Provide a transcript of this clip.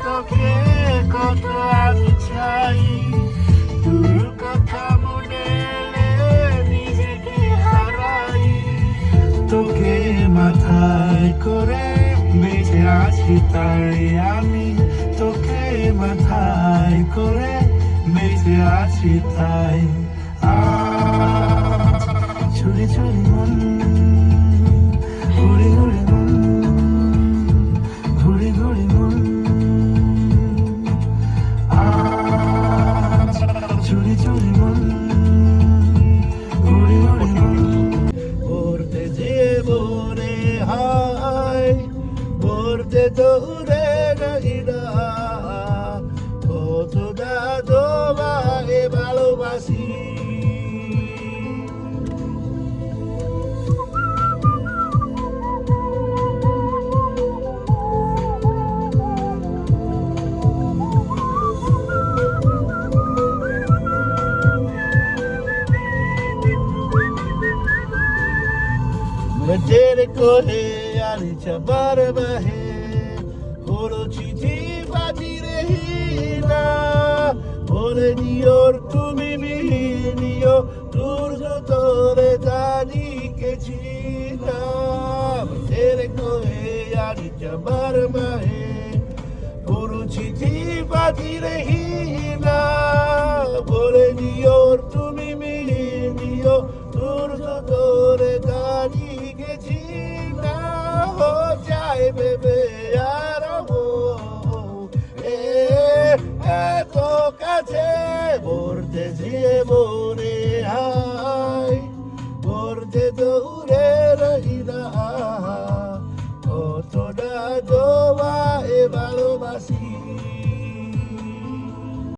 চোখে কত আমি চাই তোর কথা মনে এলে নিজেকে হারাই তোকে মাথায় করে বেঁচে আছি তাই আমি তোকে মাথায় করে বেঁচে আছি তাই ছুরি ছুরি মন ঘুরে ঘুরে মন ঘুরে ঘুরে মন ছুরি ছুরি মন ঘুরে ঘুরে মন পড়তে যে মনে হয় পড়তে দৌড়ে না কতটা তোমাকে ভালোবাসি तेरे को है यारी चबर बहे हरो चिठी पाती रही ना बोले नियोर তুমি মিলিও দূর তোরে জানি কে ছিলাম तेरे को है यारी चबर बहे हरो चिठी पाती रही ना बोले नियोर তুমি মিলিও দূর তোরে জানি हो जाए बेबे यार वो तो কাছে পড়তে যে মনে হাই পড়তে দৌড়ে রহি না কতটা তোমায় ভালোবাসি